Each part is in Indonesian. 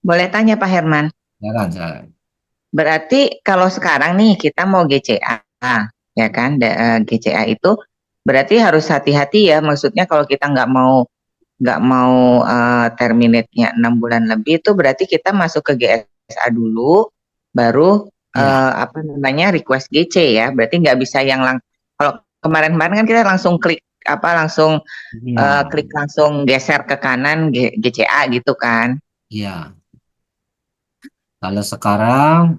Boleh tanya Pak Herman? Silakan, silakan. Berarti kalau sekarang nih kita mau GCA, ya kan? GCA itu berarti harus hati-hati ya. Maksudnya kalau kita nggak mau terminate-nya 6 bulan lebih itu berarti kita masuk ke GSA dulu, baru Iya, apa namanya request GC ya. Berarti nggak bisa yang kalau kemarin-kemarin kan kita langsung klik apa langsung iya, klik langsung geser ke kanan GCA gitu kan? iya. Kalau sekarang,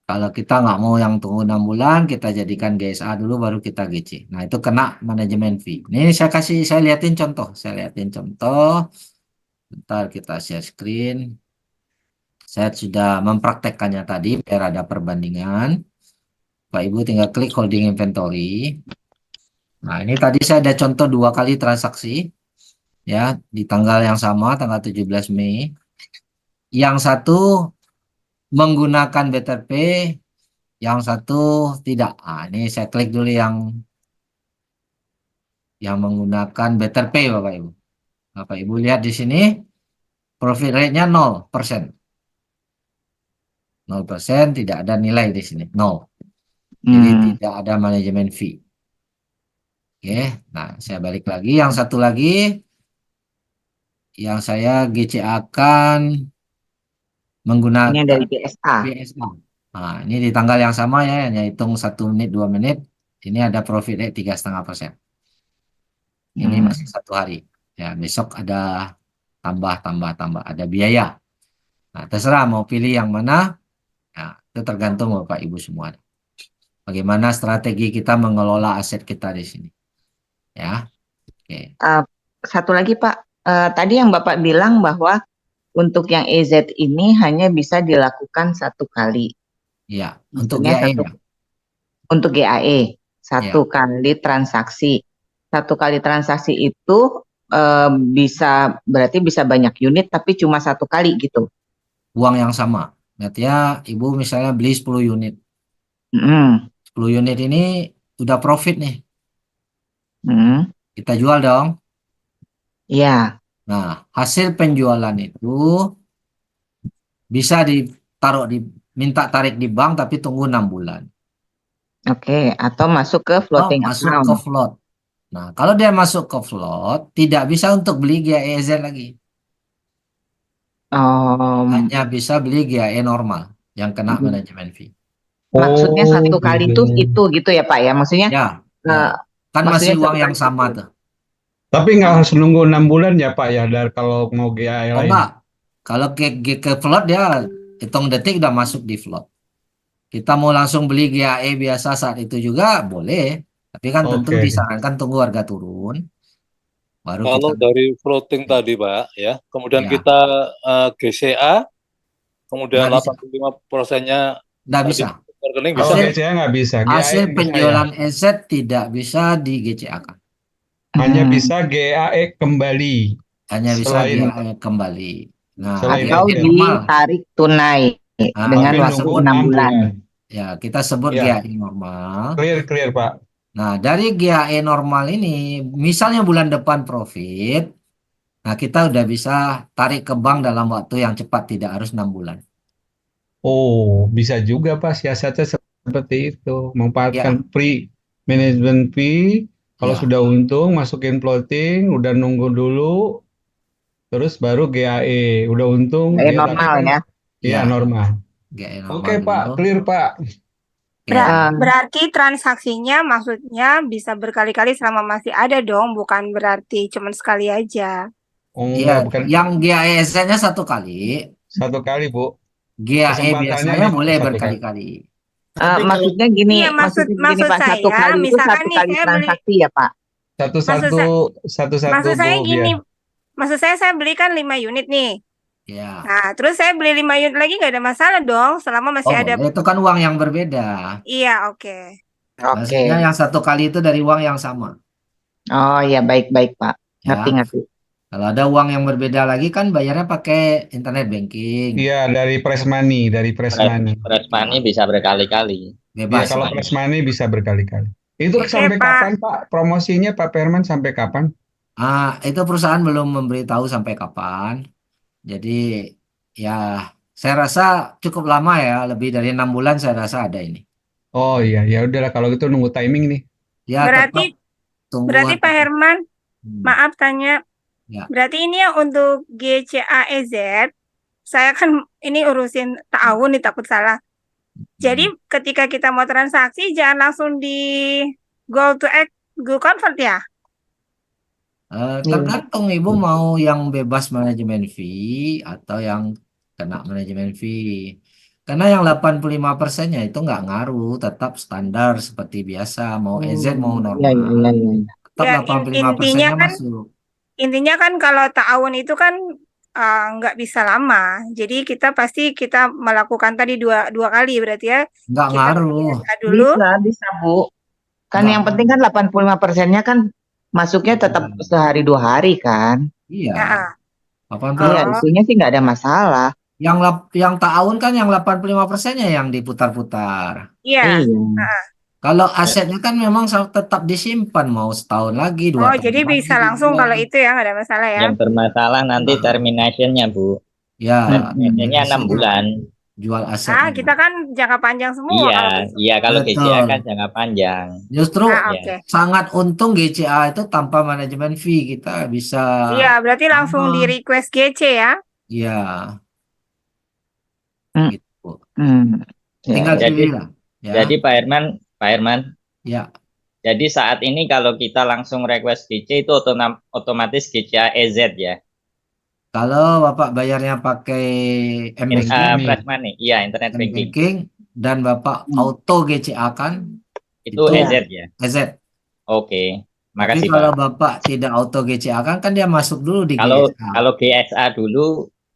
kalau kita nggak mau yang tunggu 6 bulan, kita jadikan GSA dulu, baru kita GC. Nah, itu kena manajemen fee. Ini saya liatin contoh. Saya liatin contoh. Bentar kita share screen. Saya sudah mempraktekkannya tadi, biar ada perbandingan. Pak Ibu tinggal klik holding inventory. Nah, ini tadi saya ada contoh 2 kali transaksi, ya, di tanggal yang sama, tanggal 17 Mei. Yang satu menggunakan BTP, yang satu tidak. Nah, ini saya klik dulu yang menggunakan BTP, Bapak Ibu. Bapak Ibu lihat di sini, profit rate-nya 0%. 0%, tidak ada nilai di sini, 0. Jadi Hmm. tidak ada manajemen fee. Oke, nah saya balik lagi. Yang satu lagi, yang saya GC akan Ini yang dari menggunakan BSA. BSA. Nah, ini di tanggal yang sama ya, hanya hitung 1 menit, 2 menit. Ini ada profit rate 3,5%. Ini Hmm. masih 1 hari. Ya, besok ada tambah, tambah, tambah. Ada biaya. Nah, terserah mau pilih yang mana. Nah, itu tergantung Bapak Ibu semua. Bagaimana strategi kita mengelola aset kita di sini. Ya, oke. Uh, Satu lagi Pak, tadi yang Bapak bilang bahwa untuk yang EZ ini hanya bisa dilakukan satu kali. Ya, untuk Maksudnya GAE satu ya. untuk GAE, Ya, satu kali transaksi. Satu kali transaksi itu bisa berarti bisa banyak unit tapi cuma satu kali gitu. uang yang sama. Berarti ya, Ibu misalnya beli 10 unit. Hmm. 10 unit ini udah profit nih. Hmm. Kita jual dong. Ya, Nah, hasil penjualan itu bisa ditaruh minta tarik di bank tapi tunggu 6 bulan. oke. Atau masuk ke Atau floating masuk ke account. float. Nah, kalau dia masuk ke float, tidak bisa untuk beli GAEZ lagi. Um, Hanya bisa beli GAE normal yang kena manajemen fee. Maksudnya Oh, satu kali gitu. itu gitu ya Pak ya. Maksudnya Ya, ya. eh, Kan masih maksudnya uang satu yang kali sama itu. tuh. Tapi nggak harus nunggu 6 bulan ya Pak ya, dari kalau mau GAI Oh lain. enggak, kalau ke float dia hitung detik udah masuk di float. Kita mau langsung beli GAE biasa saat itu juga boleh. Tapi kan tentu Oke. disarankan tunggu harga turun, baru kita. Kalau dari floating tadi, Pak, ya, kemudian Ya, kita GCA, kemudian nggak bisa, 85%-nya nggak tadi bisa. ke rekening Oh, bisa Hasil nggak? GCA nggak bisa, GAI hasil bisa ya. penjualan aset tidak bisa di GCA-kan. Hanya Hmm. bisa GAE kembali. Hanya bisa Selain GAE kembali. Nah, selain Atau itu. GAE normal. ditarik tunai Nah, dengan Tapi kita waktu nunggu sebut 6 enam bulan. bulan. ya kita sebut Ya, GAE normal. clear clear Pak. Nah, dari GAE normal ini, misalnya bulan depan profit, nah kita udah bisa tarik ke bank dalam waktu yang cepat, tidak harus 6 bulan. Oh, bisa juga Pak siasatnya seperti itu. Memanfaatkan Ya, free management fee. Kalau ya, sudah untung, masukin floating, udah nunggu dulu, terus baru GAE. Udah untung, dia tapi Normal kan ya. iya ya, normal. GAE Oke normal Pak, dulu. clear Pak. Oke. Berarti transaksinya maksudnya bisa berkali-kali selama masih ada dong, bukan berarti cuma sekali aja. Oh, Ya, enggak, bukan yang GAE-nya satu kali, satu kali Bu. GAE Kesempatannya biasanya boleh satu kali. berkali-kali. Tapi kalau Iya, maksud Maksudnya gini maksud Pak, satu saya, kali itu misalkan satu nih kali saya beli, transaksi ya Pak. maksud Satu-satu, saya, satu-satu maksud Bu, saya gini, biar. maksud saya belikan 5 unit nih. Ya, Nah, terus saya beli 5 unit lagi nggak ada masalah dong, selama masih oh ada. boleh. Itu kan uang yang berbeda. Iya, oke. Maksudnya Oke. yang satu kali itu dari uang yang sama. Oh ya baik-baik Pak. Ya, Ngerti-ngerti. kalau ada uang yang berbeda lagi kan bayarnya pakai internet banking. Iya, dari press Press, money. press money Ya, bisa berkali-kali. Iya, bebas kalau lah. press money bisa berkali-kali. Itu Oke. Oke, sampai kapan Pak. Pak? Promosinya Pak Perman sampai kapan? Itu perusahaan belum memberitahu sampai kapan. Jadi ya saya rasa cukup lama ya, lebih dari 6 bulan saya rasa ada ini. Oh iya, ya udahlah kalau gitu nunggu timing nih. Ya Berarti tetap tunggu berarti Pak Herman, Hmm, maaf tanya, ya. berarti ini yang untuk GCAEZ, saya kan ini urusin tahun nih takut salah. Jadi ketika kita mau transaksi jangan langsung di go convert ya. Tergantung Ibu mau yang bebas manajemen fee atau yang kena manajemen fee. Karena yang 85%-nya itu nggak ngaruh, tetap standar seperti biasa. Mau EZ mau Iya, normal, iya, iya. tetap Ya 85%-nya masuk. intinya kan kalau tahun itu kan nggak bisa lama. Jadi kita melakukan tadi dua kali berarti ya. Nggak Kita ngaruh, GSA dulu. Bisa, Bu. Kan nggak yang penting kan 85%-nya kan masuknya tetap sehari 2 hari kan. iya. Nah, 80 Iya, Oh. itunya sih nggak ada masalah. yang tahun kan yang 85%-nya yang diputar-putar. iya. Iya. Kalau asetnya kan memang tetap disimpan mau setahun lagi, 2 Oh, tahun jadi lagi bisa langsung dijual. kalau itu ya nggak ada masalah ya. Yang bermasalah nanti Nah, terminationnya, Bu. ya, Terminationnya 6 bulan. jual asetnya. Kita kan jangka panjang semua Iya, kalau gitu. iya kalau Betul. GCA kan jangka panjang. Justru Oke. sangat untung GCA itu tanpa manajemen fee kita bisa, Iya, berarti langsung Ah. di request GC ya. ya, Hmm. gitu. Hmm. Ya, Tinggal ya. pilih lah, ya, Jadi Pak Herman, ya. jadi saat ini kalau kita langsung request GC itu otomatis GCA EZ ya. Kalau Bapak bayarnya pakai M-Banking, Money. Flash money, iya internet banking. M-Banking, dan Bapak auto GCA kan, Itu Itu- EZ ya. EZ. Oke, Tapi makasih kalau Pak. Bapak tidak auto GCA kan dia masuk dulu di Kalau GSA. kalau GSA dulu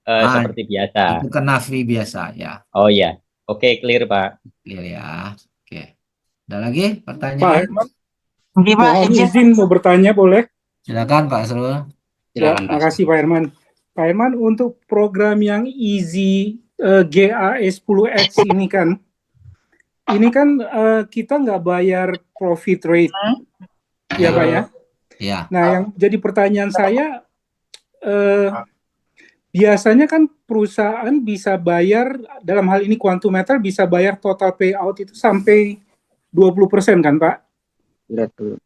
seperti biasa. Itu kena fee biasa, ya. Oh iya, oke clear Pak. Clear ya. Oke. Ada lagi Pak pertanyaan? Herman, Oke, Pak, mohon izin. izin mau bertanya boleh? Silakan Pak Asrul. Ya, makasih Pak Herman. Pak Herman, untuk program yang Easy GAE10X ini kan kita nggak bayar profit rate, ya Pak ya? Ya. Nah, yang jadi pertanyaan saya, biasanya kan perusahaan bisa bayar, dalam hal ini Quantum Metal bisa bayar total payout itu sampai 20% kan Pak? Lihat dulu.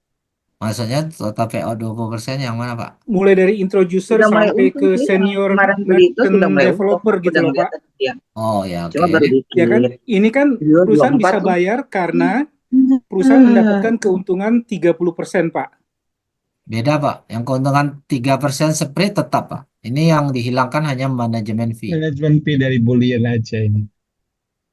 Maksudnya total payout 20% yang mana Pak? Mulai dari introducer Sudah mulai sampai untung ke sih, senior kemarin beli itu merchant sudah mulai developer untung, gitu udah loh Pak. ngeliat tadi ya. Oh ya, oke. Cuma baru dikit. Ya kan, ini kan Iya, perusahaan 24 bisa tuh. bayar karena perusahaan mendapatkan keuntungan 30% Pak. Beda Pak. Yang keuntungan 3% spread tetap Pak. Ini yang dihilangkan hanya manajemen fee. Manajemen fee dari Boolean aja ini.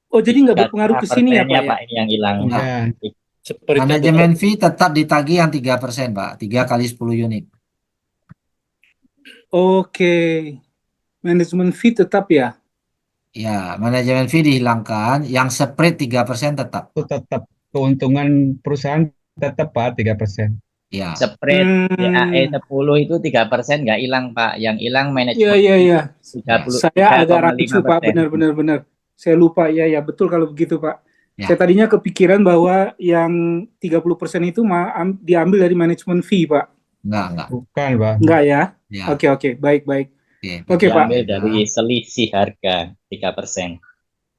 Oh, jadi nggak berpengaruh ke sini ya Pak ya? Pak ini yang hilang. Enggak. Enggak. Seperti itu. Manajemen fee tetap ditagih yang 3% Pak. 3 kali 10 unit. Oke. Manajemen fee tetap ya? Ya, manajemen fee dihilangkan. Yang spread 3% tetap. Itu tetap keuntungan perusahaan tetap Pak 3%. Ya. Spread GAE 10 itu 3% nggak hilang Pak. Yang hilang manajemen Iya. 30, Saya agak ragu Pak, 3,5%. benar. Saya lupa, ya betul kalau begitu Pak. Ya. Saya tadinya kepikiran bahwa yang 30% itu diambil dari manajemen fee Pak. Enggak. Bukan Pak. Enggak ya? Ya. Oke, baik. Oke. Oke, Pak. Diambil dari selisih harga 3%.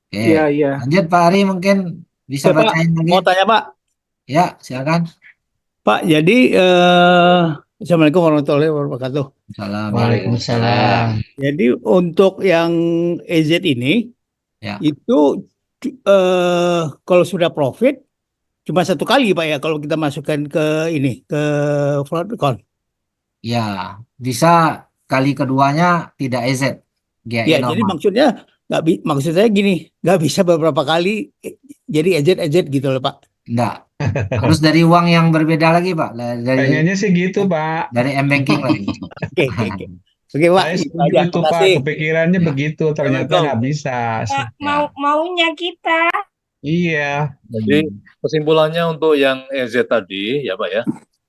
Oke. Iya. Lanjut Pak Ari, mungkin bisa Ya, Pak. bacain lagi. Mau tanya Pak, Ya, silakan. Pak. Jadi Assalamualaikum warahmatullahi wabarakatuh. Salam. Waalaikumsalam. Jadi untuk yang EZ ini, Ya. itu kalau sudah profit cuma satu kali Pak ya, kalau kita masukkan ke float account. Ya, bisa kali keduanya tidak EZ. GAE Ya, jadi normal. maksudnya maksud saya gini, nggak bisa beberapa kali jadi EZ gitu loh Pak. Enggak. Harus dari uang yang berbeda lagi, Pak. Dari Pengennya sih gitu Pak. M-Banking lagi. Oke. Oke Pak. Saya Itu setuju aja. itu Terima Pak. kasih. Kepikirannya Ya. begitu. Ternyata nggak bisa. Maunya kita. Iya. Jadi kesimpulannya untuk yang EZ tadi ya Pak ya,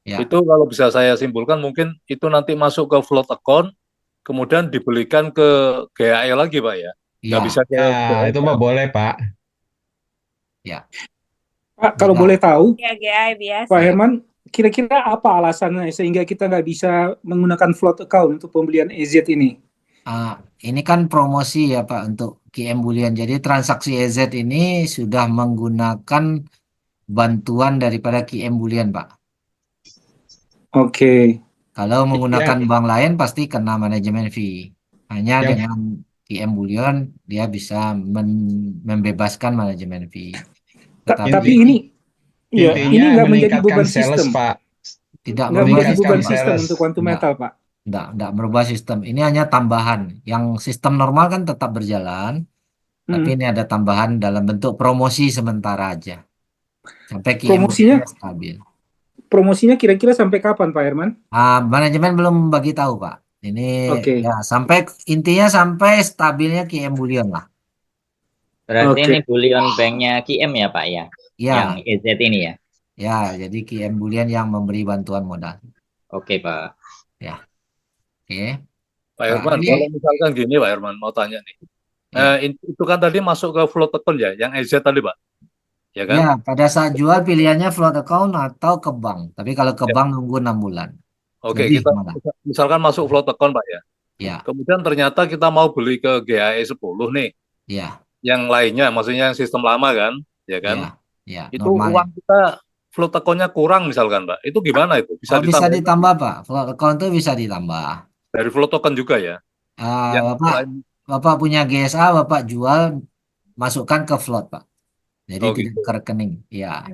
Ya. itu kalau bisa saya simpulkan mungkin itu nanti masuk ke float account, kemudian dibelikan ke GAE lagi Pak ya, nggak Ya. bisa ke Ya, itu mah boleh Pak. Pak, kalau Nah. boleh tahu, Ya GI biasa. Pak Herman, kira-kira apa alasannya sehingga kita nggak bisa menggunakan float account untuk pembelian EZ ini? Ini kan promosi ya Pak untuk QM Boolean. Jadi transaksi EZ ini sudah menggunakan bantuan daripada QM Boolean Pak. Oke. Kalau menggunakan Yang bank lain pasti kena manajemen fee. Hanya yang dengan QM Boolean dia bisa membebaskan manajemen fee. Tapi Tetapi ini, ya, intinya ini nggak menjadi meningkatkan beban sales, sistem, Pak. tidak nggak merubah menjadi sistem beban Meningkatkan Pak. sistem sales. untuk quantum Enggak, metal, Pak. enggak merubah sistem. Ini hanya tambahan. Yang sistem normal kan tetap berjalan, tapi Hmm. ini ada tambahan dalam bentuk promosi sementara aja. Sampai QM Promosinya, stabil. promosinya kira-kira sampai kapan, Pak Herman? Manajemen belum bagi tahu Pak. Ini Oke. ya sampai intinya sampai stabilnya QM Bullion lah. Berarti Oke. ini bullion banknya QM ya Pak ya? Yang Ya, EZ ini ya? ya. Jadi QM Bullion yang memberi bantuan modal. Oke Pak. Ya, oke. Pak Herman, Ini kalau misalkan gini Pak Herman, mau tanya nih. ya. Itu kan tadi masuk ke float account ya, yang EZ tadi Pak, ya kan? Ya, pada saat jual pilihannya float account atau ke bank. Tapi kalau ke Ya. bank nunggu 6 bulan. Oke, Lebih kita malah. misalkan masuk float account Pak ya. Ya, Kemudian ternyata kita mau beli ke GAE 10 nih, ya, yang lainnya, maksudnya yang sistem lama kan, ya kan? ya, ya. Itu Normal. uang kita float account-nya kurang misalkan Pak. Itu gimana itu? Bisa Oh, bisa ditambah ditambah Pak. Float account itu bisa ditambah. dari float token juga ya? Yang Bapak, lain. Bapak punya GSA, Bapak jual, masukkan ke float Pak. Jadi Oh tidak gitu. ke rekening. Ya,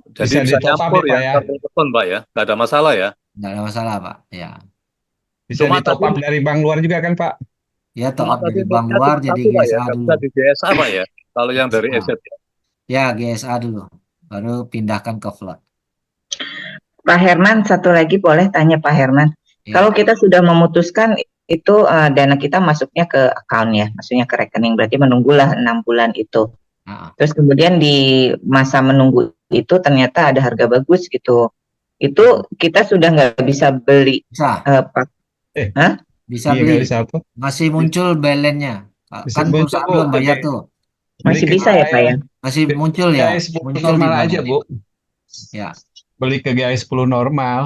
Jadi Bisa bisa di top up nyampur ya, Pak ya, ya. ke float account Pak ya? Nggak ada masalah ya? tidak ada masalah Pak. Ya, Bisa Cuma di top tadi up dari bank luar juga kan, Pak? ya top Cuma up tadi dari bank notnya luar cuma jadi satu Pak ya, GSA nggak dulu. bisa di GSA Pak ya, kalau yang dari GSA. EZ ya. Ya, GSA dulu. Baru pindahkan ke float. Pak Herman, satu lagi boleh tanya Pak Herman. Ya, Kalau kita sudah memutuskan itu dana kita masuknya ke account ya, maksudnya ke rekening, berarti menunggulah 6 bulan itu. ah, Terus kemudian di masa menunggu itu ternyata ada harga bagus gitu. Itu kita sudah nggak bisa beli bisa, pak. Eh, Hah? bisa Iya, beli. nggak bisa apa? Masih muncul balance-nya. Bisa Kan muncul, perusahaan Bu. belum bayar Beli, tuh. beli Masih ke bisa ya Pak ya? Masih muncul ya. GAE 10 Muncul di normal mana? aja, Bu. Ya, Beli ke GAE 10 normal.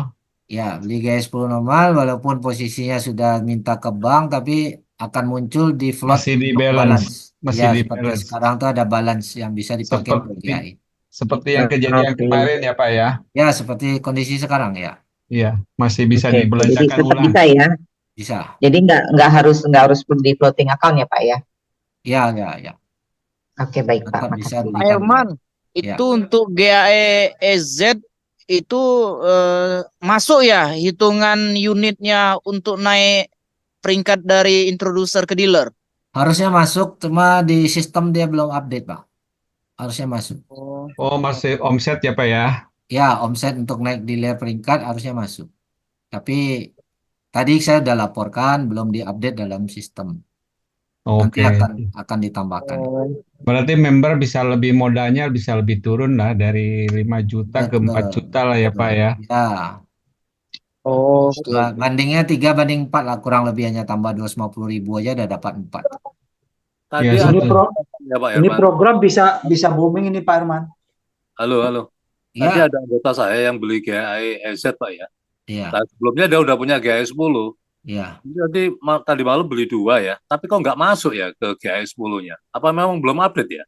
ya, beli GS 10 normal walaupun posisinya sudah minta ke bank tapi akan muncul di float Masih di untuk balance. balance. Masih Ya, di seperti balance. sekarang tuh ada balance yang bisa dipakai untuk Seperti GI. seperti yang kejadian Oke. kemarin ya, Pak ya. Ya, seperti kondisi sekarang ya. Iya, masih bisa Oke, jadi dibelanjakan tetap ulang. bisa ya. Bisa. Jadi nggak harus di floating account ya Pak ya. Ya, ya, ya. Oke baik Pak, Tetap bisa makasih. Pak dikabulkan. Herman, Ya. itu untuk GAE EZ itu masuk ya hitungan unitnya untuk naik peringkat dari introducer ke dealer. Harusnya masuk, cuma di sistem dia belum update, Pak. Harusnya masuk. Oh, masih omset ya, Pak ya. Ya, omset untuk naik dealer peringkat harusnya masuk. Tapi tadi saya udah laporkan, belum diupdate dalam sistem. Nanti Oke. akan ditambahkan. Berarti member bisa lebih modalnya bisa lebih turun lah dari 5 juta ke 4 Betul, juta lah ya, betul. Pak ya. Ya, Oke. bandingnya 3 banding 4 lah, kurang lebih hanya tambah 250.000 aja udah dapat 4. Tadi Iya, ada betul. ya Pak Ini Herman. program bisa booming ini Pak Herman. Halo. Tadi Ya, ada anggota saya yang beli GAE EZ Pak ya. ya, Nah, sebelumnya dia udah punya GAE 10. ya. Jadi tadi malam beli 2 ya. Tapi kok nggak masuk ya ke GAE 10-nya? Apa memang belum update ya?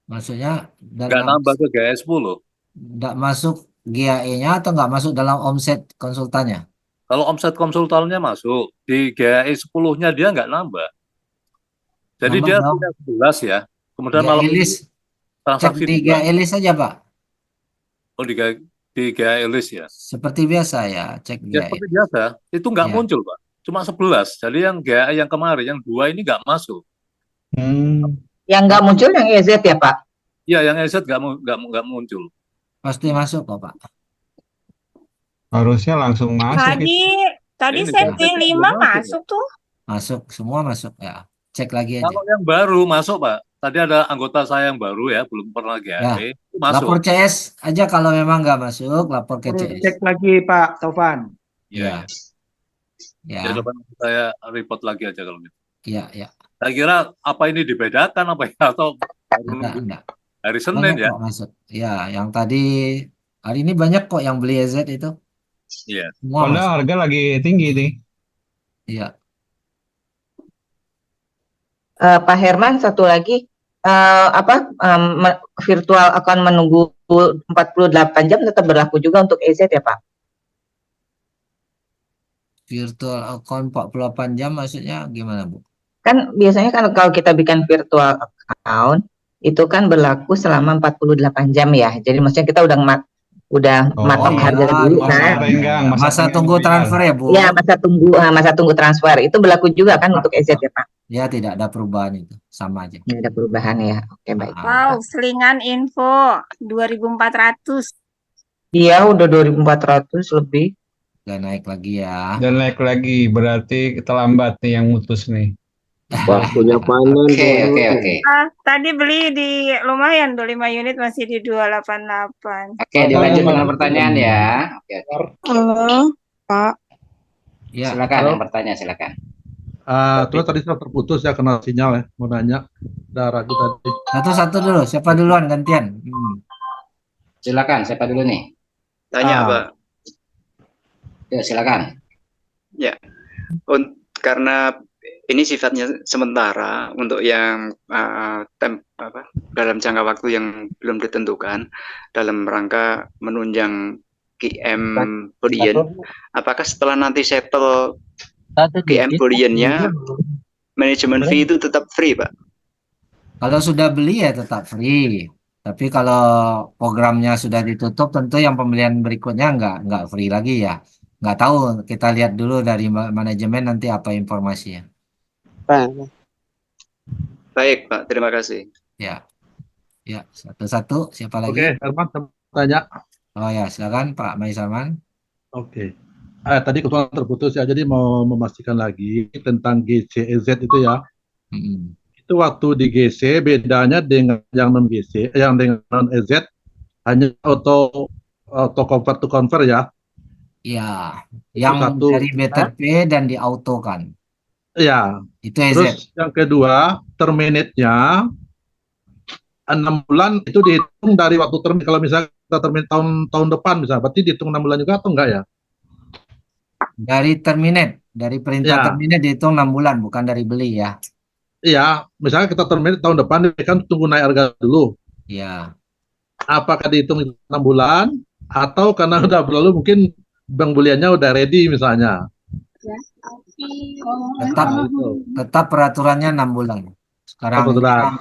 Maksudnya Nggak nambah ke GAE 10. nggak masuk GAE-nya atau nggak masuk dalam omset konsultannya? Kalau omset konsultannya masuk, di GAE 10-nya dia nggak nambah. Jadi Nambah dia dong. punya 11 ya. Kemudian malam GAE ini list, cek transaksi di 2. GAE list aja Pak. Oh, di GAE list ya. Seperti biasa ya, cek Ya GAE. seperti biasa, itu nggak Ya. muncul Pak. Cuma 11. Jadi yang GAE yang kemarin, yang 2 ini nggak masuk. Yang nggak muncul yang EZ ya Pak? Iya, yang EZ nggak muncul. Pasti masuk kok Pak. Harusnya langsung masuk itu. Tadi Ini saya kan beli 5 belum masuk, masuk tuh. Masuk, semua masuk ya. Cek lagi aja. Kalau yang baru masuk Pak, tadi ada anggota saya yang baru ya, belum pernah GAE, itu Lapor masuk. CS aja kalau memang nggak masuk, lapor ke CS. Cek lagi Pak Taufan. Ya. Ya. Ya, Ya, coba nanti saya report lagi aja kalau gitu. ya. Saya kira apa ini dibedakan apa ya, atau baru nunggu Enggak. hari Senin Banyak ya? kok masuk. Ya, yang tadi hari ini banyak kok yang beli EZ itu. Iya. Semua Padahal masuk. harga lagi tinggi nih. Iya. Pak Herman, satu lagi, virtual account menunggu 48 jam tetap berlaku juga untuk EZ ya Pak? Virtual account 48 jam maksudnya gimana, Bu? Kan biasanya kan kalau kita bikin virtual account itu kan berlaku selama 48 jam ya. Jadi maksudnya kita udah matok iya, harga dulu masa kan. tenggang, masa tunggu transfer ya, Bu? Ya, masa tunggu transfer itu berlaku juga kan untuk EZ ya Pak? Ya, tidak ada perubahan itu, sama aja. Tidak ada perubahan ya. Oke, baik. Wow, selingan info 2.400. Iya, udah 2.400 lebih. Udah naik lagi ya. Dan naik lagi, berarti terlambat nih yang mutus nih. Waktunya panen. Oke. Tadi beli di lumayan 25 unit masih di 288. Oke, dilanjut dengan pertanyaan ya. Oke. Halo, Pak. Ya, Silakan yang bertanya, silakan. Terus tadi saya terputus ya kena sinyal ya, mau nanya. Udah ragu tadi. satu-satu dulu. Siapa duluan gantian? Silakan, siapa dulu nih? Tanya, Pak. Yuk, silakan. Ya, karena ini sifatnya sementara untuk yang dalam jangka waktu yang belum ditentukan dalam rangka menunjang QM bullion. Apakah setelah nanti settle QM bullionnya manajemen fee itu tetap free, Pak? Kalau sudah beli ya tetap free. Tapi kalau programnya sudah ditutup, tentu yang pembelian berikutnya nggak free lagi ya. Nggak tahu, kita lihat dulu dari manajemen nanti apa informasinya. Baik, Pak. Terima kasih. Ya, satu-satu. Siapa lagi? Oke, Herman, saya mau tanya. Oh ya, silakan Pak Maisaman. Oke. Tadi kebetulan terputus ya, jadi mau memastikan lagi tentang GCEZ itu ya. Itu waktu di GC bedanya dengan yang non GC, yang dengan non EZ hanya auto convert to convert ya. Iya, yang dari BTP dan di auto kan. Iya. Itu EZ. Terus yang kedua, terminate-nya 6 bulan itu dihitung dari waktu termin. Kalau misalnya kita termin tahun depan misalnya, berarti dihitung 6 bulan juga atau enggak ya? Dari terminate, dari perintah terminate dihitung 6 bulan, bukan dari beli ya. Iya, misalnya kita terminate tahun depan, kan tunggu naik harga dulu. Iya. Apakah dihitung 6 bulan, atau karena udah berlalu mungkin bank buliannya udah ready misalnya? Tetap peraturannya 6 bulan. Sekarang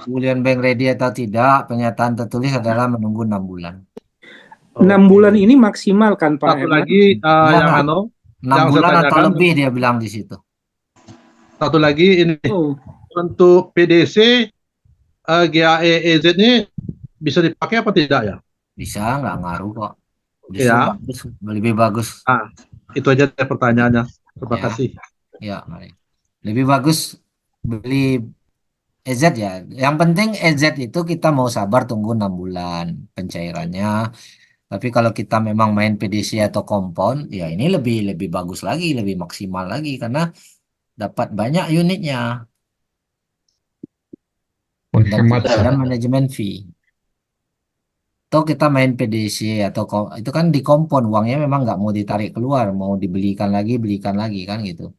bulian bank ready atau tidak, pernyataan tertulis adalah menunggu 6 bulan. 6 bulan ini maksimal kan Pak? Satu lagi yang 6 bulan atau lebih dia bilang di situ. Satu lagi ini untuk PDC GAE EZ ini bisa dipakai apa tidak ya? Bisa, nggak ngaruh kok. Ya. Lebih bagus. Itu aja pertanyaannya. Terima kasih. Ya, lebih bagus beli EZ ya. Yang penting EZ itu kita mau sabar tunggu 6 bulan pencairannya. Tapi kalau kita memang main PDC atau kompon, ya ini lebih bagus lagi, lebih maksimal lagi karena dapat banyak unitnya. Dan ada manajemen fee. Atau kita main PDC atau itu kan di kompon, uangnya memang nggak mau ditarik keluar, mau belikan lagi kan gitu.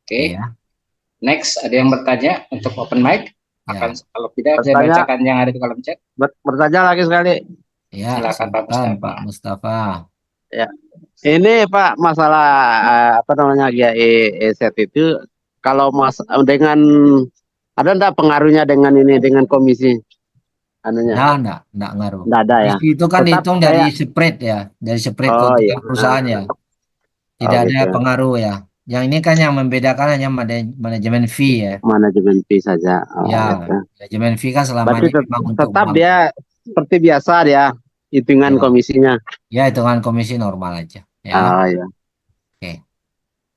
Oke. Ya. Next, ada yang bertanya untuk open mic? Akan kalau tidak saya bacakan yang ada di kolom chat. Bertanya lagi sekali. Ya, silakan Pak Mustafa. Ya. Ini Pak masalah GAE EZ itu kalau dengan ada enggak pengaruhnya dengan ini dengan komisi anunya? Enggak ngaruh. Enggak ada ya. Itu kan dihitung dari spread ya, dari spread perusahaan ya. Tidak ada pengaruh ya. Yang ini kan yang membedakan hanya manajemen fee ya. Manajemen fee saja. Manajemen fee kan selama ini memang untuk tetap dia seperti biasa ya hitungan komisinya. Ya, hitungan komisi normal aja. Ya. Ya.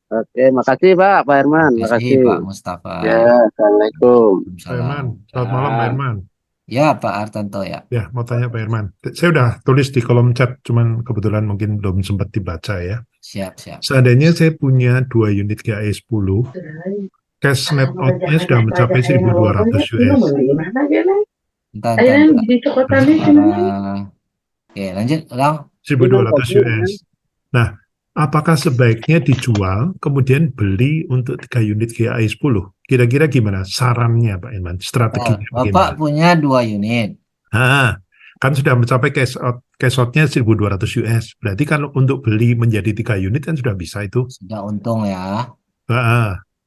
Oke, makasih Pak Herman. Makasih Pak Mustafa. Ya, Assalamualaikum. Pak Herman, selamat malam Pak Herman. Ya, Pak Artanto ya. Ya, mau tanya Pak Herman. Saya udah tulis di kolom chat, cuman kebetulan mungkin belum sempat dibaca ya. Siap. Seandainya saya punya 2 unit GAE 10, cash net out-nya sudah mencapai 1.200 US. Oke, lanjut, ulang. 1.200 US. Nah, apakah sebaiknya dijual kemudian beli untuk 3 unit GAE 10? Kira-kira gimana sarannya Pak Irman? Strateginya bagaimana? Bapak punya 2 unit. Kan sudah mencapai cash out-nya 1.200 US. Berarti kan untuk beli menjadi 3 unit kan sudah bisa itu. Sudah untung ya.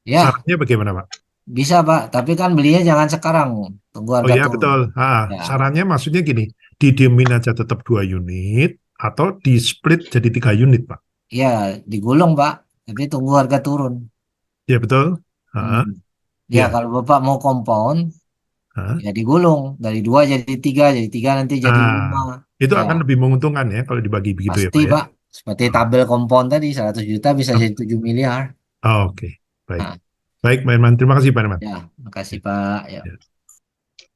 Ya, Sarannya bagaimana Pak? bisa Pak, tapi kan belinya jangan sekarang, tunggu Oh harga iya turun. betul. Ya. Sarannya maksudnya gini, didiemin aja tetap 2 unit atau di split jadi 3 unit Pak. Ya, digulung Pak, tapi tunggu harga turun. Ya betul. Ya, Ya. kalau Bapak mau compound, ya digulung dari 2 jadi 3, jadi 3 nanti jadi 5. Itu Ya, akan lebih menguntungkan ya kalau dibagi begitu ya pasti Pak ya. Pak. Seperti tabel compound tadi 100 juta bisa jadi 7 miliar. Oke, baik. Baik Pak Irman, terima kasih Pak Irman. Ya, makasih Pak. Ya.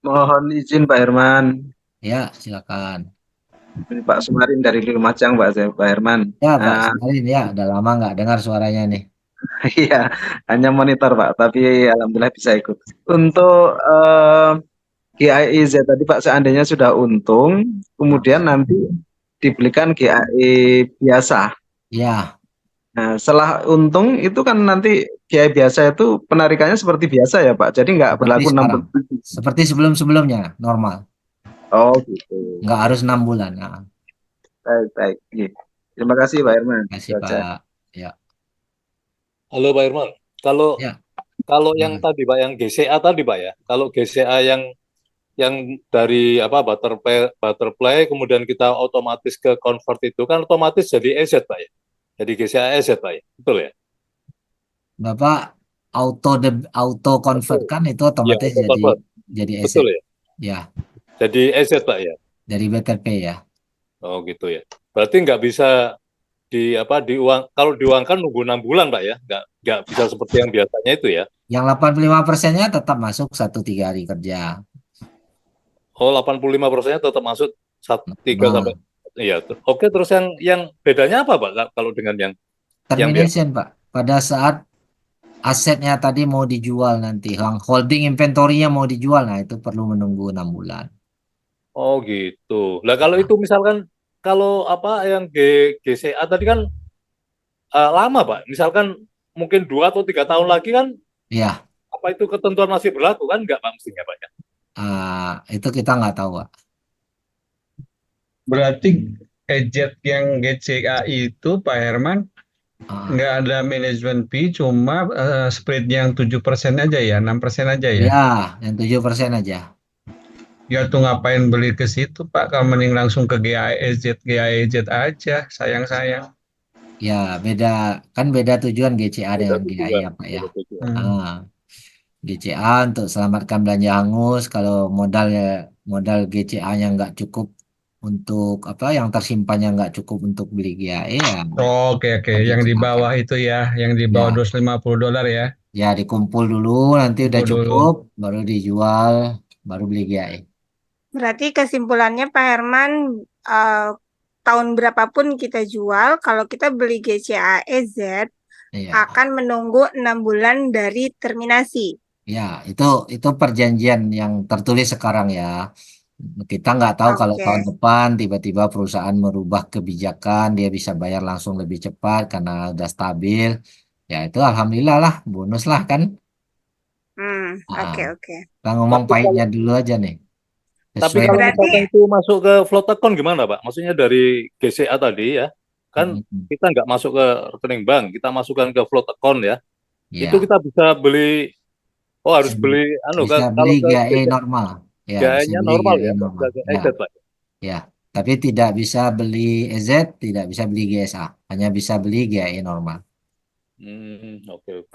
Mohon izin Pak Herman. Ya, silakan. Ini Pak Sumarin dari Lumajang, Pak Herman. Ya, Pak Sumarin, ya, udah lama nggak dengar suaranya nih. Iya, hanya monitor Pak, tapi alhamdulillah bisa ikut. Untuk GAIZ tadi Pak, seandainya sudah untung, kemudian nanti dibelikan GAI biasa. Ya. Nah, setelah untung itu kan nanti GAI biasa itu penarikannya seperti biasa ya Pak, jadi nggak berlaku 6 bulan. Seperti sebelum-sebelumnya, normal. Oh gitu. Nggak harus 6 bulan. Nah. Baik. Terima kasih Pak Herman. Terima kasih Pak. Ya. Halo Pak Irman, kalau yang tadi Pak, yang GCA tadi Pak ya, kalau GCA yang dari butterfly kemudian kita otomatis ke convert itu kan otomatis jadi EZ Pak ya, jadi GCA EZ Pak ya, betul ya? Bapak auto convert kan itu otomatis jadi EZ. Betul ya? Ya. Jadi EZ Pak ya? Dari BTP ya. Oh gitu ya. Berarti nggak bisa kalau diuangkan nunggu 6 bulan Pak ya, nggak bisa seperti yang biasanya itu ya? Yang 85%-nya tetap masuk 1-3 hari kerja. Oh, 85%-nya tetap masuk 3 sampai. Iya. Oke, terus yang bedanya apa Pak kalau dengan yang termination Pak? Pada saat asetnya tadi mau dijual nanti, holding inventory-nya mau dijual, nah itu perlu menunggu 6 bulan. Oh gitu. Nah kalau itu misalkan kalau yang GCA tadi kan lama Pak, misalkan mungkin 2 atau 3 tahun lagi kan? Iya. Apa itu ketentuan masih berlaku kan? Nggak Pak mestinya Pak ya? Itu kita nggak tahu Pak. Berarti EZ yang GCA itu Pak Herman nggak ada management fee, cuma spread yang 7% aja ya, 6% aja ya? Ya, yang 7% aja. Ya tuh ngapain beli ke situ Pak, kalau mending langsung ke GAIZ aja, sayang-sayang. Ya, beda tujuan GCA dengan GAI ya Pak ya. GCA untuk selamatkan belanja hangus, kalau modal GCA-nya nggak cukup untuk yang tersimpannya nggak cukup untuk beli GAE ya. Oke. Yang di bawah itu ya, yang di bawah $250 ya. Ya, dikumpul dulu, nanti udah cukup, baru dijual, baru beli GAE. Berarti kesimpulannya Pak Herman, tahun berapapun kita jual, kalau kita beli GCA EZ akan menunggu 6 bulan dari terminasi. Ya, itu perjanjian yang tertulis sekarang ya. Kita nggak tahu kalau tahun depan tiba-tiba perusahaan merubah kebijakan, dia bisa bayar langsung lebih cepat karena udah stabil. Ya itu alhamdulillah lah, bonus lah kan. Oke. Kita ngomong pahitnya dulu aja nih. Tapi kalau misalkan itu masuk ke float account gimana Pak? Maksudnya dari GCA tadi ya, kan kita nggak masuk ke rekening bank, kita masukkan ke float account ya. Itu kita bisa beli, harus beli bisa beli GAE normal. Ya, GAE-nya normal ya, Pak. Ya, tapi tidak bisa beli EZ, tidak bisa beli GSA, hanya bisa beli GAE normal.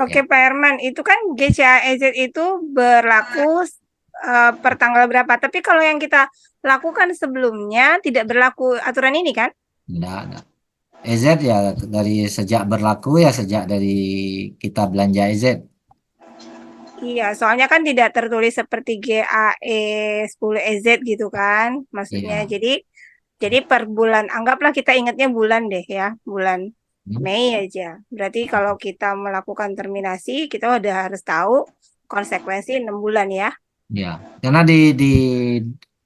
Oke Pak Herman, itu kan GCA EZ itu berlaku per tanggal berapa? Tapi kalau yang kita lakukan sebelumnya tidak berlaku aturan ini kan? Enggak. EZ ya dari sejak berlaku ya sejak dari kita belanja EZ. Iya, soalnya kan tidak tertulis seperti GAE 10 EZ gitu kan, maksudnya. Jadi per bulan, anggaplah kita ingatnya bulan deh ya, bulan Mei aja. Berarti kalau kita melakukan terminasi, kita udah harus tahu konsekuensi 6 bulan ya. Ya, karena di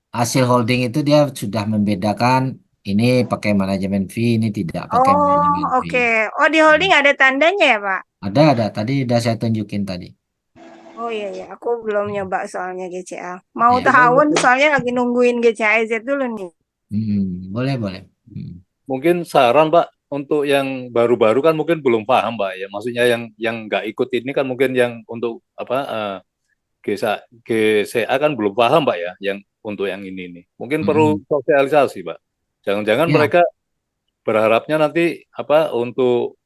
hasil holding itu dia sudah membedakan Ini pakai manajemen fee, ini tidak pakai manajemen Oh, fee. oke. Oh, di holding ada tandanya ya, Pak? Ada. Tadi udah saya tunjukin tadi. Oh iya, iya. Aku belum nyoba soalnya GCA. Mau Ya. tahun soalnya lagi nungguin GCA EZ dulu nih. Boleh. Mungkin saran Pak untuk yang baru-baru kan mungkin belum paham Pak ya. Maksudnya yang nggak ikut ini kan mungkin yang untuk apa GCA kan belum paham Pak ya, yang untuk yang ini nih. Mungkin perlu sosialisasi Pak. Jangan-jangan Ya. mereka berharapnya nanti apa untuk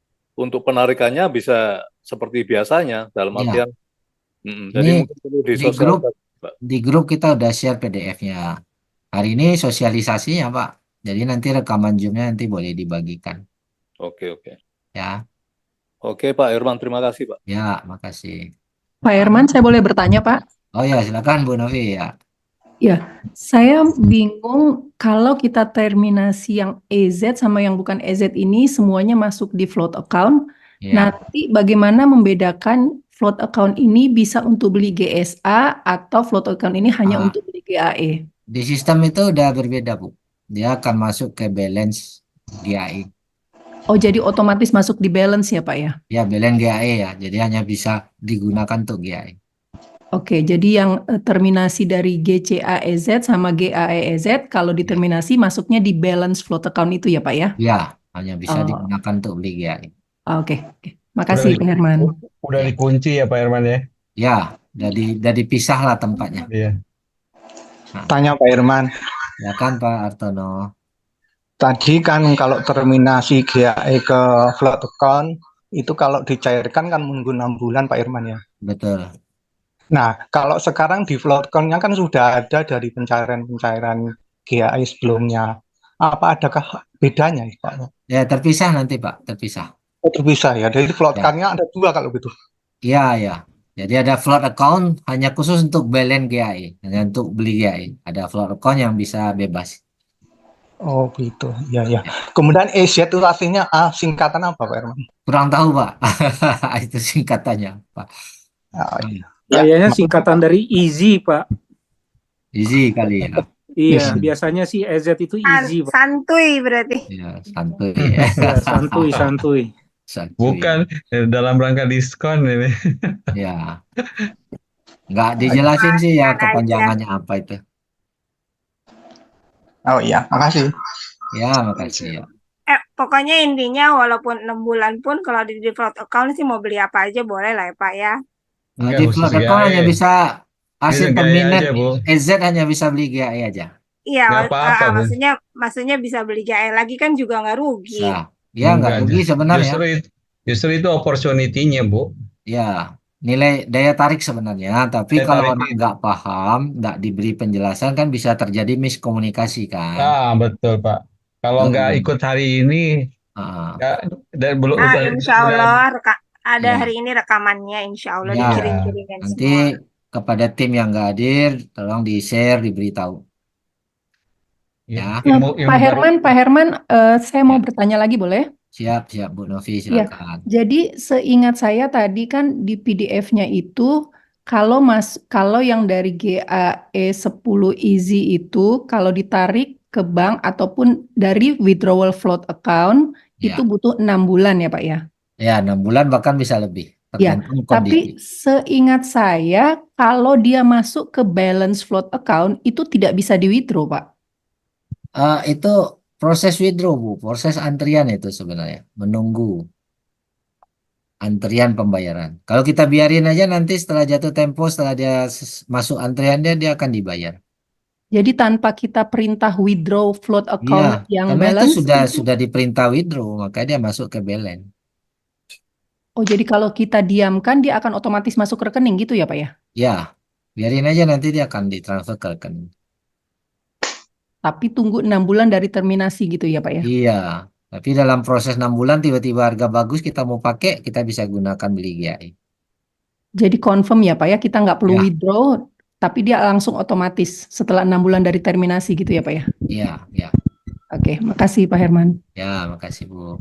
penarikannya bisa seperti biasanya dalam Ya. artian jadi Ini mungkin perlu disosialisasi Pak. di grup kita udah share PDF-nya. Hari ini sosialisasinya Pak. Jadi nanti rekaman Zoom-nya nanti boleh dibagikan. Oke. Ya. Oke Pak Herman, terima kasih Pak. Ya, makasih. Pak Herman, saya boleh bertanya, Pak? Oh ya, silakan Bu Novi ya. Ya, saya bingung kalau kita terminasi yang EZ sama yang bukan EZ ini semuanya masuk di float account. Ya. Nanti bagaimana membedakan float account ini bisa untuk beli GSA atau float account ini hanya untuk beli GAE? Di sistem itu udah berbeda Bu. Dia akan masuk ke balance GAE. Oh, jadi otomatis masuk di balance ya, Pak ya? Ya, balance GAE ya. Jadi hanya bisa digunakan untuk GAE. Oke, jadi yang terminasi dari GCAEZ sama GAEEZ kalau diterminasi masuknya di balance float account itu ya Pak ya? Ya, hanya bisa Oh. digunakan untuk beli GAE. Oke. Makasih Pak Herman. Udah dikunci ya Pak Herman ya? Ya, udah dipisah lah tempatnya. Iya. Tanya Pak Herman. Ya kan Pak Artono. Tadi kan kalau terminasi GAE ke float account itu kalau dicairkan kan menunggu 6 bulan Pak Herman ya. Betul. Nah, kalau sekarang di float account-nya kan sudah ada dari pencairan-pencairan GAE sebelumnya. Apa adakah bedanya Pak? Ya, terpisah nanti Pak, terpisah. Oh, terpisah ya. Jadi float Ya. account-nya ada 2 kalau gitu. Iya. Jadi ada float account hanya khusus untuk balance GAE, hanya untuk beli GAE. Ada float account yang bisa bebas. Oh, gitu. Ya. Kemudian EZ itu artinya singkatan apa Pak Herman? Kurang tahu Pak. Itu singkatannya Pak. Oh, iya. Kayaknya singkatan dari easy, Pak. Easy kali ya. Iya, biasanya sih EZ itu easy, Pak. Santuy berarti. Ya, santuy. Ya, santuy. Bukan dalam rangka diskon ini. Ya. Nggak dijelasin sih ya kepanjangannya apa itu. Oh iya, makasih. Ya, makasih ya. Pokoknya intinya walaupun 6 bulan pun kalau di float account sih mau beli apa aja boleh lah ya Pak ya. Nah, di float account hanya bisa hasil Ini peminat aja, Bu. EZ hanya bisa beli GAE aja. Iya, Nggak apa-apa, Bu. maksudnya bisa beli GAE lagi kan juga nggak rugi. Nah, ya nggak rugi sebenarnya. Justru itu opportunity-nya, Bu. Ya, nilai daya tarik sebenarnya. Tapi Daya kalau tarik orang nggak paham, nggak diberi penjelasan kan bisa terjadi miskomunikasi kan. Betul, Pak. Kalau nggak ikut hari ini, dan belum Insya Allah ada Ya. hari ini rekamannya, insya Allah Ya, dikirim-kirimin nanti semua. kepada tim yang nggak hadir, tolong di-share, diberitahu. Ya. Pak Herman, saya mau bertanya lagi boleh? Siap, Bu Novi, Iya, silakan. jadi seingat saya tadi kan di PDF-nya itu kalau yang dari GAE 10 Easy itu kalau ditarik ke bank ataupun dari withdrawal float account Ya. itu butuh 6 bulan ya Pak ya? Ya, 6 bulan bahkan bisa lebih, Ya, tergantung tapi kondisi. seingat saya kalau dia masuk ke balance float account itu tidak bisa di-withdraw Pak. Itu proses withdraw, Bu, proses antrian itu sebenarnya, menunggu antrian pembayaran. Kalau kita biarin aja nanti setelah jatuh tempo, setelah dia masuk antriannya, dia akan dibayar. Jadi tanpa kita perintah withdraw float account Iya, yang karena balance itu sudah diperintah withdraw, maka dia masuk ke balance. Oh, jadi kalau kita diamkan dia akan otomatis masuk ke rekening gitu ya, Pak ya? Ya, biarin aja nanti dia akan ditransfer ke rekening. Tapi tunggu 6 bulan dari terminasi gitu ya, Pak ya? Iya, tapi dalam proses 6 bulan tiba-tiba harga bagus kita mau pakai, kita bisa gunakan beli GAE. Jadi confirm ya, Pak ya, kita nggak perlu Ya. withdraw, tapi dia langsung otomatis setelah 6 bulan dari terminasi gitu ya, Pak ya? Iya. Oke, makasih Pak Herman. Ya, makasih Bu.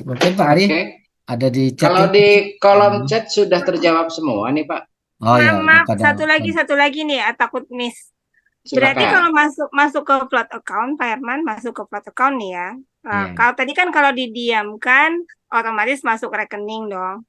Mungkin Pak Ari ada di chat. Kalau di kolom chat sudah terjawab semua nih Pak. Oh ya, Maaf, satu lagi nih, takut miss. Berarti Silakan. kalau masuk ke float account, Pak Herman, masuk ke float account nih ya. Kalau tadi kan kalau didiamkan otomatis masuk rekening dong.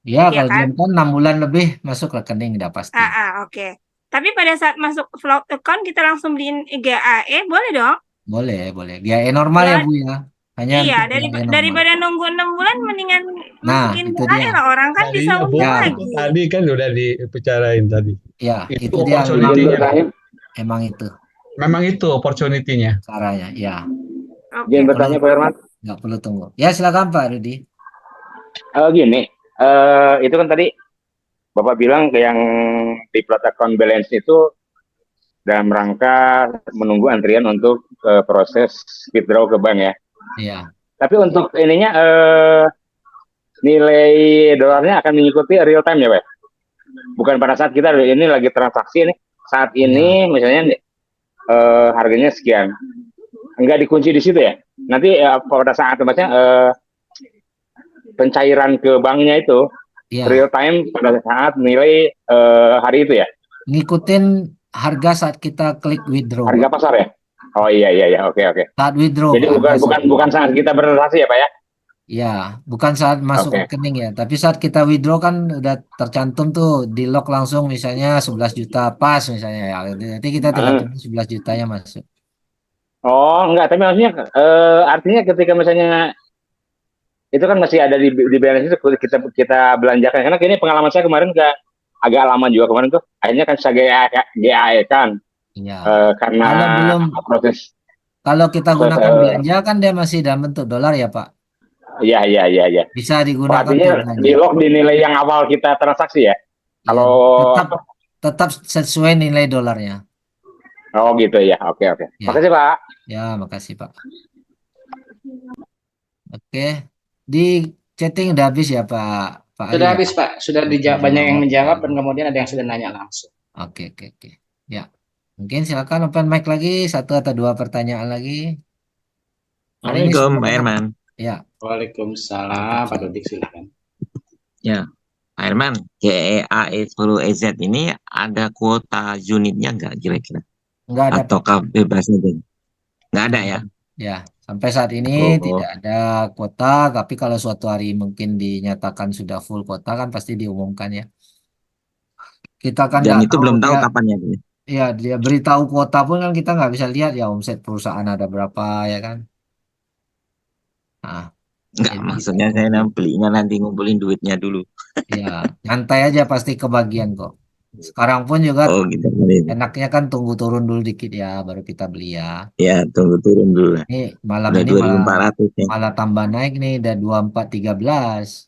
Ya, Iya kalau kan? diam kan 6 bulan lebih masuk rekening udah pasti. Oke. Tapi pada saat masuk float account kita langsung beliin GAE, boleh dong? Boleh, boleh. GAE normal ya, Bu ya. Hanya Iya, untuk GAE normal. daripada nunggu 6 bulan mendingan Nah, masukin itu GAE dia. lah, orang kan bisa Tadinya Bu, untung Ya. lagi. tadi kan udah dibicarain tadi. Ya, Itu itu dia opportunity-nya. emang itu Memang itu opportunity-nya. caranya. Ya, Izin bertanya Pak Herman. nggak perlu tunggu. Ya, silakan Pak Rudi. Gini, itu kan tadi Bapak bilang yang di plot account balance itu dalam rangka menunggu antrian untuk proses withdraw ke bank ya. Iya. Tapi untuk ininya nilai dolarnya akan mengikuti real time ya, Pak? Bukan pada saat kita ini lagi transaksi nih, saat ini misalnya harganya sekian. Enggak dikunci di situ ya. Nanti pada saat pencairan ke banknya itu real time pada saat nilai hari itu ya. Ngikutin harga saat kita klik withdraw. Harga pasar ya. Oh iya, oke. Saat withdraw. Jadi bukan saat kita bertransaksi ya Pak ya. Ya, bukan saat masuk rekening ya, tapi saat kita withdraw kan udah tercantum tuh di lock langsung misalnya 11 juta pas misalnya ya. Nanti kita tinggal tunggu 11 jutanya masuk. Oh, enggak, tapi maksudnya artinya ketika misalnya itu kan masih ada di balance itu kita belanjakan, karena ini pengalaman saya kemarin agak lama juga kemarin tuh, akhirnya kan saya GAE kan. Iya. Karena Kalau belum proses. Kalau kita gunakan belanja kan dia masih dalam bentuk dolar ya Pak. Iya. Bisa digunakan artinya di lock di nilai yang awal kita transaksi ya. Kalau tetap sesuai nilai dolarnya. Oh gitu ya. Oke. Ya. Makasih Pak. Ya, makasih Pak. Oke. Di chatting udah habis ya Pak Sudah Ali, habis Pak, sudah banyak yang menjawab dan kemudian ada yang sudah nanya langsung. Oke. Ya. Mungkin silakan open mic lagi, 1 atau 2 pertanyaan lagi. Assalamualaikum Pak Herman. Ya. Waalaikumsalam Pak Dodik, silakan. Ya, Pak Herman, GAE10EZ ini ada kuota unitnya nggak kira-kira? Nggak ada. Ataukah bebas aja? Nggak ada ya? Ya, sampai saat ini tidak ada kuota, tapi kalau suatu hari mungkin dinyatakan sudah full kuota kan pasti diumumkan ya. Kita kan Dan nggak itu belum tahu kapan ya? Iya, dia beritahu kuota pun kan kita nggak bisa lihat ya omset perusahaan ada berapa ya kan. Nah, Enggak, maksudnya saya belinya nanti ngumpulin duitnya dulu. ya, nyantai aja pasti kebagian kok. Sekarang pun juga gitu. Enaknya kan tunggu turun dulu dikit ya, baru kita beli ya. Ya, tunggu turun dulu lah. Ini malam udah ini 2.400 ya. malah tambah naik nih, udah 2413.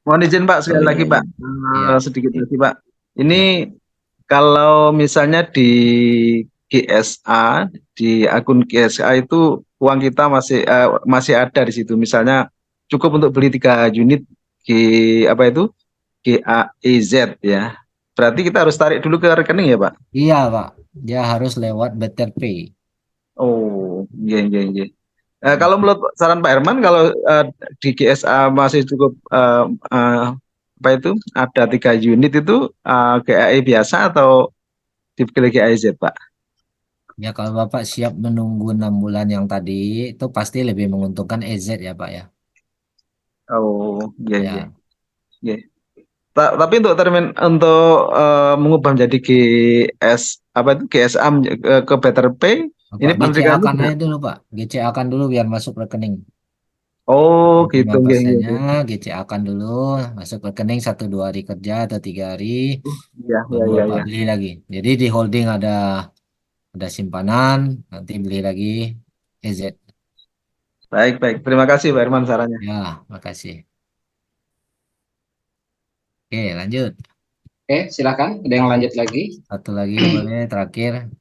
Mohon izin Pak, sekali lagi Pak. Sedikit lagi Pak. Ini kalau misalnya di GSA, di akun GSA itu uang kita masih ada di situ. Misalnya cukup untuk beli 3 unit GAEZ ya. Berarti kita harus tarik dulu ke rekening ya Pak? Iya Pak, dia harus lewat Better Pay. Oh, iya. Kalau menurut saran Pak Herman, kalau di GSA masih cukup ada 3 unit itu GAE biasa atau dipilih GAEZ Pak? Ya kalau Bapak siap menunggu 6 bulan yang tadi, itu pasti lebih menguntungkan EZ ya Pak ya. Oh, iya. Tapi untuk mengubah menjadi GSA ke Better Pay, ini GCA akan aja dulu Pak, GCA akan dulu biar masuk rekening. Oh gitu. GCA akan dulu masuk rekening 1-2 hari kerja atau 3 hari, baru Bapak beli lagi. Jadi di holding ada simpanan, nanti beli lagi EZ. Baik. Terima kasih Pak Herman sarannya. Ya, makasih. Oke, lanjut. Oke, silakan. Ada yang lanjut lagi? Satu lagi boleh, terakhir.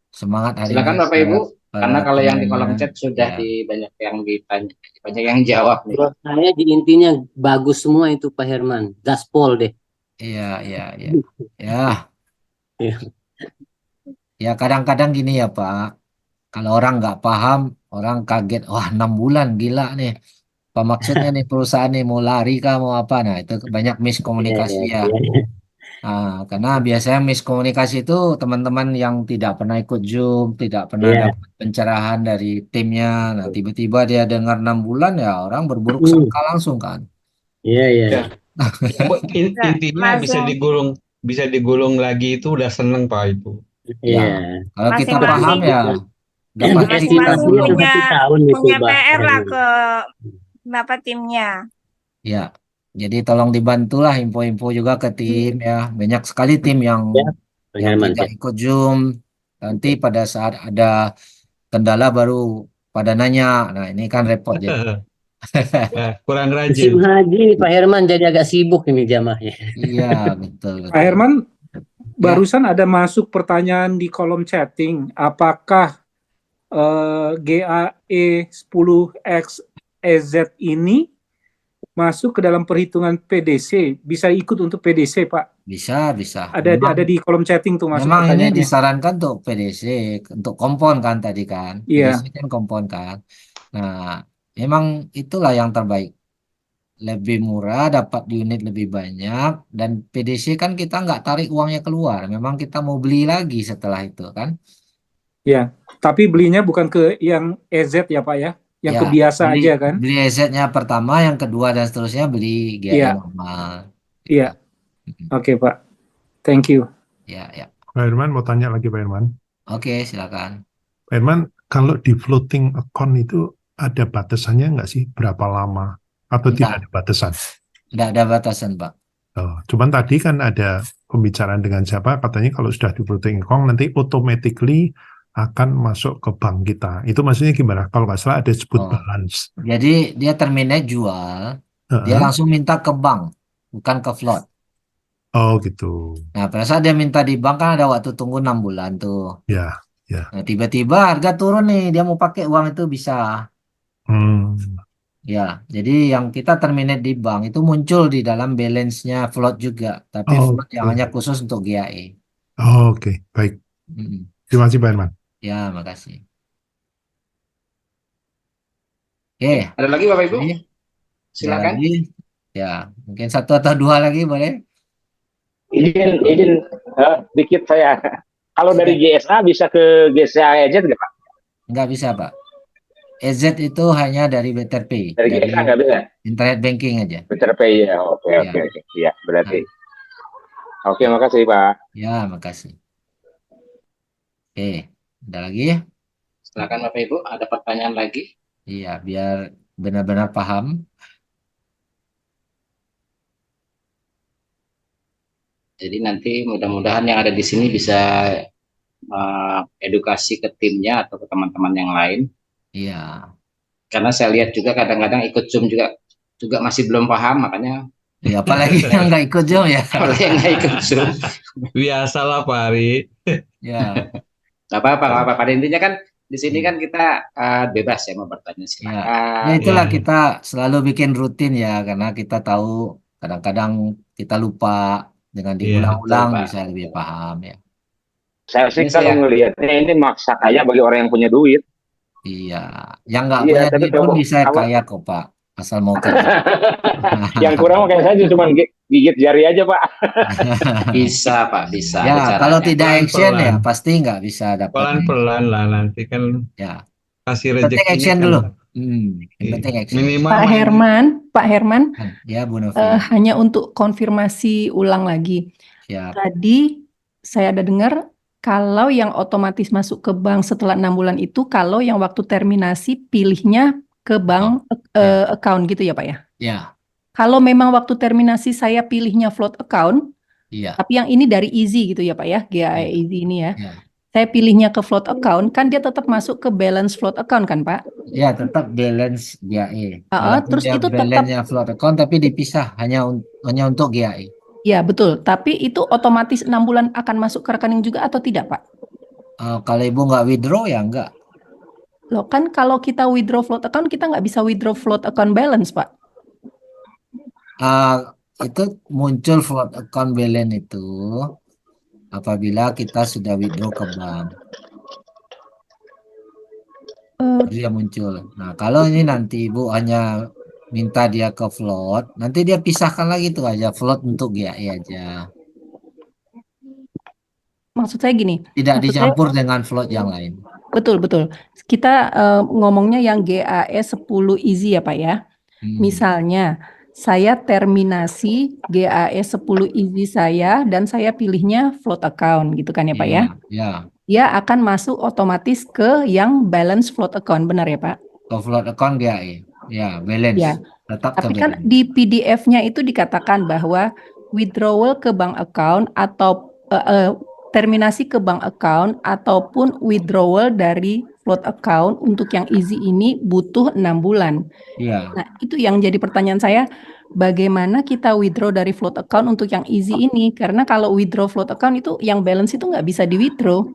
Semangat hari silakan ini. Bapak Ibu, karena kalau yang di kolom chat sudah banyak yang ditanya, banyak yang jawab nih. Menurut saya di intinya bagus semua itu Pak Herman. Gaspol deh. Iya. Ya kadang-kadang gini ya Pak. Kalau orang nggak paham, orang kaget, wah 6 bulan gila nih. Apa maksudnya nih perusahaan nih mau lari kah mau apa? Nah itu banyak miskomunikasi ya. Nah, karena biasanya miskomunikasi itu teman-teman yang tidak pernah ikut Zoom, tidak pernah dapat pencerahan dari timnya. Nah, tiba-tiba dia dengar 6 bulan ya orang berburuk sangka langsung kan. Ya, intinya bisa digulung lagi itu udah seneng Pak itu. Ya, kalau kita Masing-masing paham ya dapat kita masing-masing gulung. punya PR lah ke bapak timnya. Ya, jadi tolong dibantulah info-info juga ke tim ya. Banyak sekali tim yang tidak ikut Zoom. Nanti pada saat ada kendala baru pada nanya. Nah, ini kan repot ya. Kurang Musim rajin. haji Pak Herman jadi agak sibuk ini jamaahnya. Iya, betul. Pak Herman, barusan ada masuk pertanyaan di kolom chatting. Apakah GAE 10X EZ ini masuk ke dalam perhitungan PDC? Bisa ikut untuk PDC, Pak? Bisa. Ada di kolom chatting tuh masuk Memang ini pertanyaannya. disarankan untuk PDC, untuk kompon kan tadi kan. Iya. PDC kan kompon kan. Nah, memang itulah yang terbaik. Lebih murah, dapat unit lebih banyak, dan PDC kan kita nggak tarik uangnya keluar. Memang kita mau beli lagi setelah itu kan. Ya, tapi belinya bukan ke yang EZ ya Pak ya? Yang Ya, ke biasa aja kan? beli EZ-nya pertama, yang kedua dan seterusnya beli GAE Iya. normal. Iya. Oke Pak. Thank you. Ya. Pak Herman mau tanya lagi Pak Herman. Oke, silakan. Pak Herman, kalau di floating account itu ada batasannya nggak sih? Berapa lama? Atau tidak ada batasan? Tidak ada batasan, Pak. Oh, cuman tadi kan ada pembicaraan dengan siapa, katanya kalau sudah di floating account nanti automatically akan masuk ke bank kita. Itu maksudnya gimana? Kalau nggak salah ada disebut balance. Jadi dia terminate jual, dia langsung minta ke bank, bukan ke float. Oh gitu. Nah, pada saat dia minta di bank kan ada waktu tunggu 6 bulan tuh. Ya. Nah, tiba-tiba harga turun nih, dia mau pakai uang itu bisa. Ya, jadi yang kita terminate di bank itu muncul di dalam balance-nya float juga, tapi float yang hanya khusus untuk GAE. Oke, baik. Terima kasih Pak Herman. Ya, makasih. Oke. Ada lagi Bapak Ibu? Silakan. Ya, mungkin satu atau dua lagi boleh? Izin dikit saya. Kalau dari GSA bisa ke GCA EZ nggak Pak? Nggak bisa Pak. EZ itu hanya dari Better Pay. Dari GSA nggak bisa? Internet banking aja. Better Pay ya. Oke. Iya berarti. Oke, makasih Pak. Ya, makasih. Oke, ada lagi? Silakan Bapak Ibu, ada pertanyaan lagi? Iya, biar benar-benar paham. Jadi nanti mudah-mudahan yang ada di sini bisa edukasi ke timnya atau ke teman-teman yang lain. Iya. Karena saya lihat juga kadang-kadang ikut Zoom juga masih belum paham, makanya. Ya, apalagi yang nggak ikut Zoom ya. Apalagi yang nggak ikut Zoom. Biasalah Pak Ari. Ya. Nggak apa-apa. Pada intinya kan di sini kan kita bebas ya mau bertanya silakan. Ya, itulah kita selalu bikin rutin ya, karena kita tahu kadang-kadang kita lupa. Dengan diulang-ulang bisa lebih paham ya. Saya sih kalau ngelihatnya ini maksa kaya bagi orang yang punya duit. Iya, yang nggak punya duit pun bisa kaya kok Pak, asal mau kerja. Yang kurang kayak saya cuma gigit jari aja Pak. Bisa Pak, bisa. Ya, kalau tidak action ya pasti nggak bisa dapat. Pelan-pelan lah nanti kan. Ya. Yang Kasih penting rezeki action kan. dulu. Yang penting action. Minimal Pak Herman, ya Bu Novi. hanya untuk konfirmasi ulang lagi. Siap. Tadi saya ada dengar kalau yang otomatis masuk ke bank setelah 6 bulan itu, kalau yang waktu terminasi pilihnya ke bank account gitu ya Pak ya? Ya. Kalau memang waktu terminasi saya pilihnya float account, tapi yang ini dari Easy gitu ya Pak ya, GAE Easy ini ya. Saya pilihnya ke float account, kan dia tetap masuk ke balance float account kan Pak? Ya, tetap balance GAE. Terus itu tetap balance-nya float account tapi dipisah hanya untuk GAE. Ya betul, tapi itu otomatis 6 bulan akan masuk ke rekening juga atau tidak Pak? Kalau Ibu nggak withdraw ya enggak. Loh kan kalau kita withdraw float account, kita nggak bisa withdraw float account balance Pak? Itu muncul float account balance itu apabila kita sudah withdraw ke bank. Dia muncul. Nah, kalau ini nanti Ibu hanya minta dia ke float, nanti dia pisahkan lagi tuh aja float untuk GAE aja. Maksud saya gini, Tidak maksud saya dicampur dengan float yang lain. betul. Kita ngomongnya yang GAE 10 easy ya Pak ya. Misalnya saya terminasi GAE 10 easy saya dan saya pilihnya float account gitu kan ya Pak ya. Ya. Dia akan masuk otomatis ke yang balance float account, benar ya Pak? Ke float account GAE. Ya, balance. Ya. Tetap ke Tapi kan balance. di PDF-nya itu dikatakan bahwa withdrawal ke bank account atau terminasi ke bank account ataupun withdrawal dari float account untuk yang easy ini butuh 6 bulan. Iya. Nah, itu yang jadi pertanyaan saya, bagaimana kita withdraw dari float account untuk yang easy ini? Karena kalau withdraw float account itu yang balance itu nggak bisa di withdraw.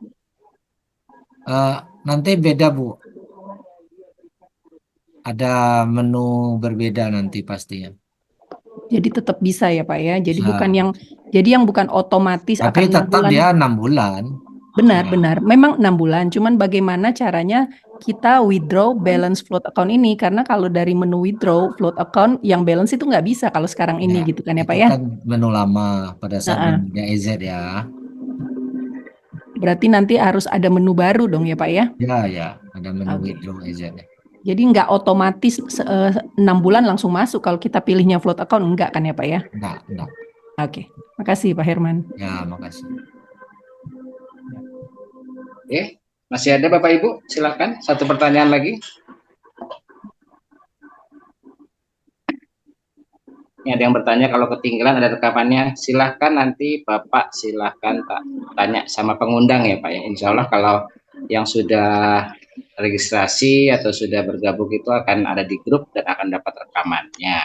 Nanti beda Bu. Ada menu berbeda nanti pastinya. Jadi tetap bisa ya Pak ya. Jadi Bisa. yang bukan otomatis Tapi akan 6 tetap bulan. dia 6 bulan. Benar. Memang 6 bulan. Cuman bagaimana caranya kita withdraw balance float account ini? Karena kalau dari menu withdraw float account yang balance itu nggak bisa kalau sekarang ini gitu kan ya Pak Itu ya. kan menu lama pada saat menu GAEZ ya. Berarti nanti harus ada menu baru dong ya Pak ya. Ya, ada menu withdraw EZ. Jadi nggak otomatis 6 bulan langsung masuk kalau kita pilihnya float account, enggak kan ya Pak ya? Enggak. Oke, makasih Pak Herman. Ya, makasih. Oke, masih ada Bapak Ibu? Silakan, satu pertanyaan lagi. Ini ada yang bertanya, kalau ketinggalan ada rekamannya, silahkan nanti Bapak silahkan tanya sama pengundang ya Pak ya. Insya Allah kalau yang sudah registrasi atau sudah bergabung itu akan ada di grup dan akan dapat rekamannya.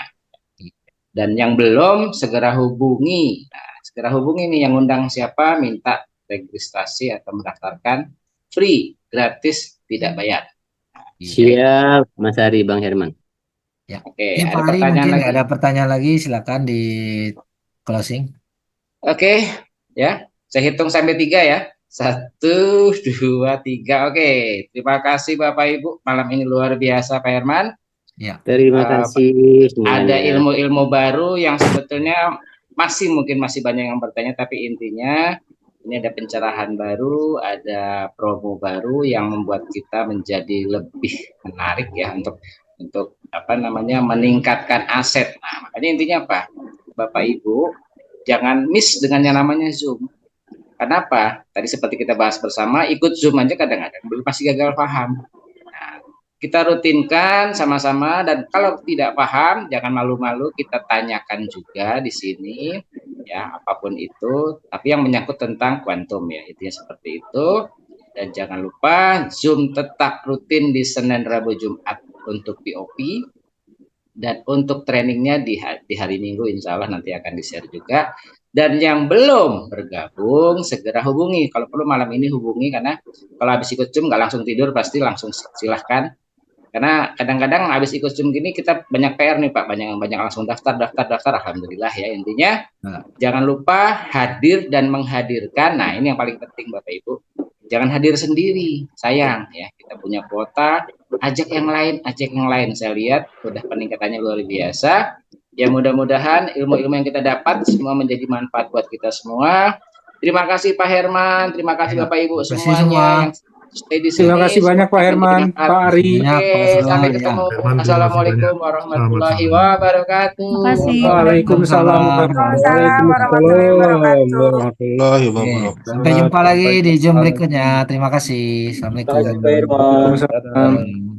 Dan yang belum segera hubungi. Nah, segera hubungi nih yang undang siapa, minta registrasi atau mendaftarkan free, gratis, tidak bayar. Siap, Mas Ari, Bang Herman. Ya. Oke, Pak ada Ari, pertanyaan mungkin lagi? ada pertanyaan lagi, silakan di closing. Oke, ya, saya hitung sampai 3 ya. 1, 2, 3. Oke, terima kasih Bapak Ibu. Malam ini luar biasa Pak Herman. Ya. Terima kasih semuanya. Ada ilmu-ilmu baru yang sebetulnya mungkin masih banyak yang bertanya, tapi intinya ini ada pencerahan baru, ada promo baru yang membuat kita menjadi lebih menarik ya untuk meningkatkan aset. Nah, makanya intinya apa? Bapak Ibu, jangan miss dengan yang namanya Zoom. Kenapa? Tadi seperti kita bahas bersama, ikut Zoom aja kadang-kadang belum masih gagal paham. Nah, kita rutinkan sama-sama, dan kalau tidak paham jangan malu-malu, kita tanyakan juga di sini ya, apapun itu, tapi yang menyangkut tentang kuantum ya, intinya seperti itu. Dan jangan lupa Zoom tetap rutin di Senin, Rabu, Jumat untuk POP, dan untuk trainingnya di hari Minggu insya Allah nanti akan di-share juga. Dan yang belum bergabung segera hubungi, kalau perlu malam ini hubungi, karena kalau habis ikut Zoom nggak langsung tidur pasti langsung silahkan, karena kadang-kadang habis ikut Zoom gini kita banyak PR nih Pak, banyak langsung daftar, alhamdulillah ya. Intinya jangan lupa hadir dan menghadirkan. Nah ini yang paling penting Bapak Ibu, jangan hadir sendiri, sayang ya, kita punya kuota, ajak yang lain. Saya lihat udah peningkatannya luar biasa ya. Mudah-mudahan ilmu-ilmu yang kita dapat semua menjadi manfaat buat kita semua. Terima kasih Pak Herman, terima kasih Bapak Ibu semuanya yang stay di sini. Terima kasih banyak Pak Herman, Pak Ari. Oke, sampai ketemu. Assalamualaikum warahmatullahi wabarakatuh. Waalaikumsalam warahmatullahi wabarakatuh. Sampai jumpa lagi di Zoom berikutnya. Terima kasih. Assalamualaikum.